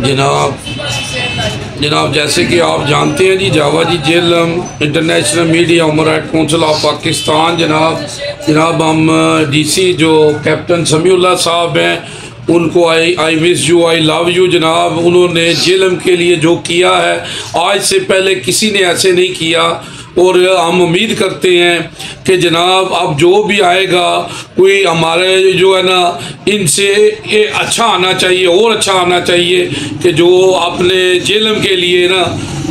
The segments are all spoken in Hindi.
जनाब जनाब जैसे कि आप जानते हैं जी, जावा जी Jhelum international media human right council of Pakistan जनाब हम डीसी जो कैप्टन समीउल्लाह साहब हैं, उनको I wish you, I love you जनाब। उन्होंने जेलम के लिए जो किया है आज से पहले किसी ने ऐसे नहीं किया, और हम उम्मीद करते हैं कि जनाब अब जो भी आएगा कोई हमारे जो है ना इनसे ये अच्छा आना चाहिए और अच्छा आना चाहिए कि जो अपने जेलम के लिए ना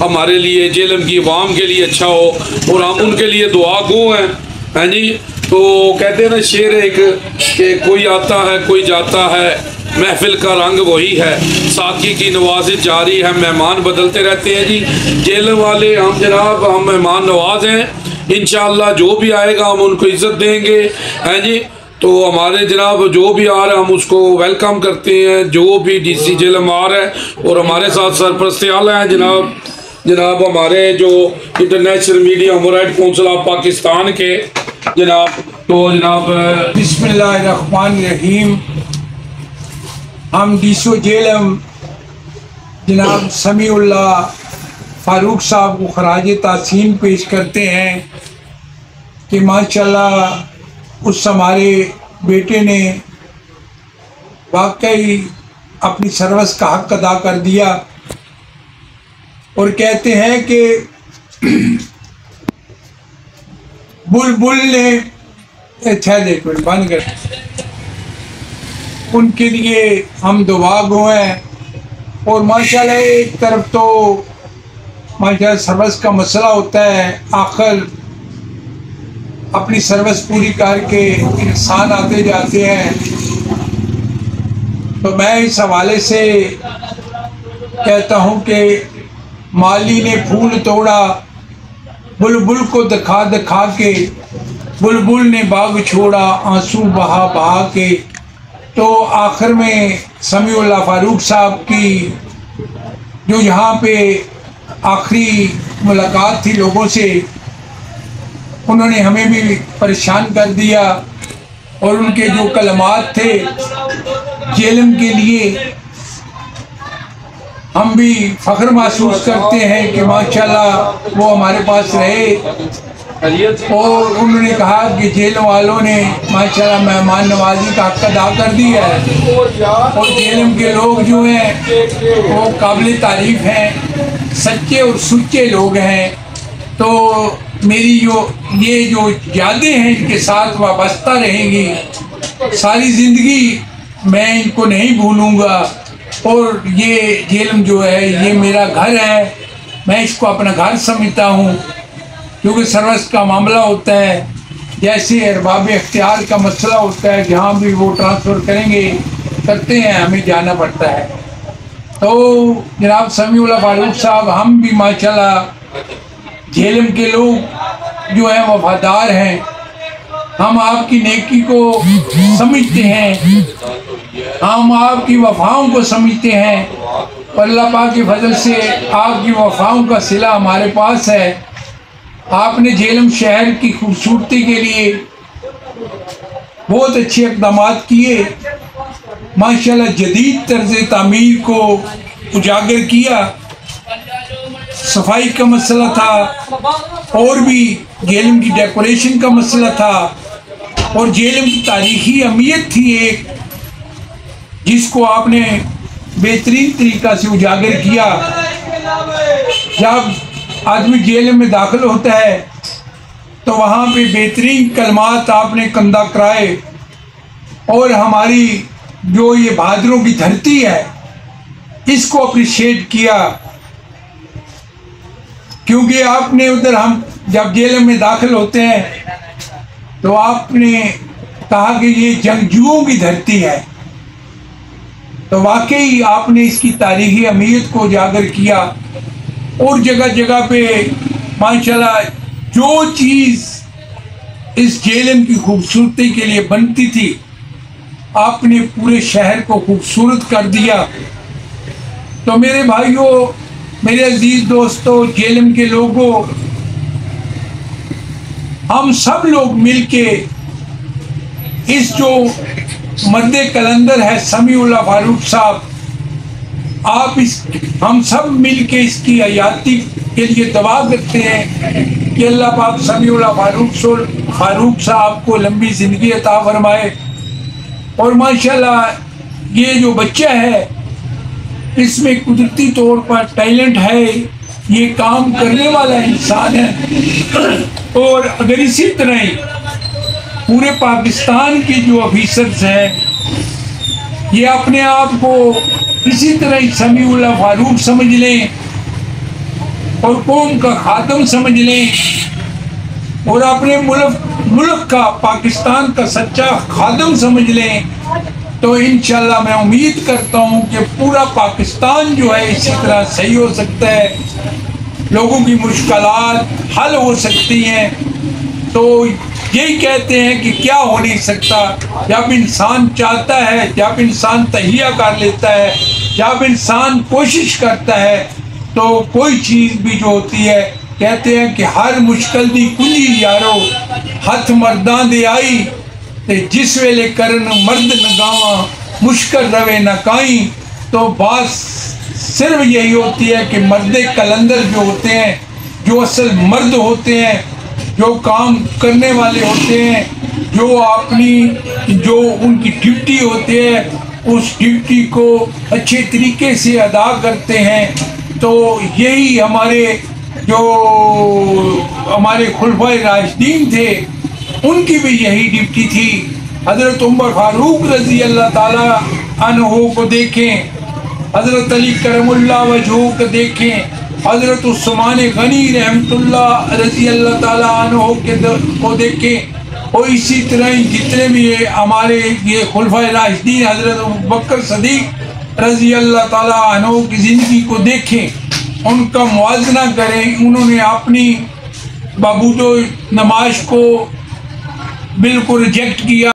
हमारे लिए जेलम की आवाम के लिए अच्छा हो, और हम उनके लिए दुआ गो हैं जी। तो कहते हैं ना शेर एक कि कोई आता है कोई जाता है, महफिल का रंग वही है, साकी की नवाज़ी जारी है, मेहमान बदलते रहते हैं जी। जेल वाले हम जनाब हम मेहमान नवाज हैं, इंशाअल्लाह जो भी आएगा हम उनको इज़्ज़त देंगे हैं जी। तो हमारे जनाब जो भी आ रहा है हम उसको वेलकम करते हैं, जो भी डीसी जेलम आ रहा है। और हमारे साथ सरपरस्त आला हैं जनाब हमारे जो international media human right council of Pakistan के जनाब। तो जनाब बिस्मिल्लाहिर्रहमानिर्रहीम। हम डीसो जेलम जनाब समीउल्लाह फ़ारूक साहब को खराज तासीन पेश करते हैं कि माशाल्लाह उस हमारे बेटे ने वाकई अपनी सर्विस का हक अदा कर दिया। और कहते हैं कि बुलबुल ने एक मिनट बंद कर, उनके लिए हम दुआ गो हैं। और माशाल्लाह एक तरफ तो माशाल्लाह सर्विस का मसला होता है, आखिर अपनी सर्विस पूरी करके इंसान आते जाते हैं। तो मैं इस हवाले से कहता हूँ कि माली ने फूल तोड़ा बुलबुल को दिखा दिखा के, बुलबुल ने बाग छोड़ा आंसू बहा बहा के। तो आखिर में समीउल्लाह फ़ारूक साहब की जो यहाँ पे आखिरी मुलाकात थी लोगों से, उन्होंने हमें भी परेशान कर दिया। और उनके जो कलमात थे जेलम के लिए, हम भी फ़ख्र महसूस करते हैं कि माशाल्लाह वो हमारे पास रहे। और उन्होंने कहा कि जेल वालों ने माशाल्लाह मेहमान नवाजी का हक अदा कर दिया है। और जेलम के लोग जो हैं वो काबिल तारीफ़ हैं, सच्चे और सुच्चे लोग हैं। तो मेरी ये जो यादें हैं इनके साथ वाबस्ता रहेंगी सारी ज़िंदगी, मैं इनको नहीं भूलूँगा। और ये जेलम जो है ये मेरा घर है, मैं इसको अपना घर समझता हूँ। क्योंकि सर्विस का मामला होता है, जैसे अरबाब इख्तियार का मसला होता है, जहाँ भी वो ट्रांसफ़र करते हैं हमें जाना पड़ता है। तो जनाब समीउल्लाह फ़ारूक साहब, हम भी माशाल्लाह जेलम के लोग जो हैं वफादार हैं, हम आपकी नेकी को समझते हैं, हम आपकी वफ़ाओं को समझते हैं। और अल्लाह पाक की फजल से आपकी वफ़ाओं का सिला हमारे पास है। आपने जेलम शहर की खूबसूरती के लिए बहुत अच्छे इक़दाम किए, माशाल्लाह जदीद तर्ज़ तामीर को उजागर किया। सफाई का मसला था, और भी जेलम की डेकोरेशन का मसला था, और जेलम की तारीख़ी अहमियत थी एक, जिसको आपने बेहतरीन तरीक़ा से उजागर किया। जब आदमी जेल में दाखिल होता है तो वहाँ पे बेहतरीन कलमात आपने कंधा कराए, और हमारी जो ये बहादुरों की धरती है इसको अप्रिशिएट किया। क्योंकि आपने उधर, हम जब जेल में दाखिल होते हैं तो आपने कहा कि ये जंगजुओं की धरती है। तो वाकई आपने इसकी तारीख़ी अहमियत को उजागर किया। और जगह जगह पे माशाल्लाह जो चीज़ इस जेलम की खूबसूरती के लिए बनती थी, आपने पूरे शहर को खूबसूरत कर दिया। तो मेरे भाइयों, मेरे अजीज़ दोस्तों, जेलम के लोगों, हम सब लोग मिलके इस जो मर्द कलंदर है समीउल्लाह फ़ारूक साहब, आप हम सब मिल के इसकी हयाती के लिए दुआ करते हैं कि अल्लाह पाक समीउल्लाह फारूक साहब को लंबी ज़िंदगी अता फरमाए। और माशाल्लाह ये जो बच्चा है इसमें कुदरती तौर पर टैलेंट है, ये काम करने वाला इंसान है। और अगर इसी तरह ही पूरे पाकिस्तान के जो ऑफिसर्स हैं ये अपने आप को इसी तरह ही समीउल्लाह फारूक समझ लें और कौम का खातम समझ लें और अपने मुल्क का पाकिस्तान का सच्चा खातम समझ लें, तो इंशाल्लाह मैं उम्मीद करता हूँ कि पूरा पाकिस्तान जो है इसी तरह सही हो सकता है, लोगों की मुश्किलात हल हो सकती हैं। तो यही कहते हैं कि क्या हो नहीं सकता, जब इंसान चाहता है, जब इंसान तहिया कर लेता है, जब इंसान कोशिश करता है तो कोई चीज़ भी जो होती है, कहते हैं कि हर मुश्किल दी कुंजी यारो हथ मर्दां दे आई, ते जिस वेले करन मर्द नगावा मुश्किल रवे न काई। तो बात सिर्फ यही होती है कि मर्द कलंदर जो होते हैं, जो असल मर्द होते हैं, जो काम करने वाले होते हैं, जो उनकी ड्यूटी होती है उस ड्यूटी को अच्छे तरीके से अदा करते हैं। तो यही हमारे खुलफाए राशिदीन थे, उनकी भी यही ड्यूटी थी। हज़रत उमर फारूक रज़ी अल्लाह ताला अन्हु को देखें, हज़रत अली करमुल्लाह वजहू को देखें, हज़रत उस्मान गनी रहमतुल्लाह रज़ी अल्लाह ताला अन्हु को देखें। और इसी तरह ही जितने भी हमारे ये खुलफाए राशिदीन हज़रत अबू बकर सदीक रज़ी अल्लाह ताला अन्हु की ज़िंदगी को देखें, उनका मुआज़ना करें। उन्होंने अपनी बाबूदो नमाज को बिल्कुल रिजेक्ट किया।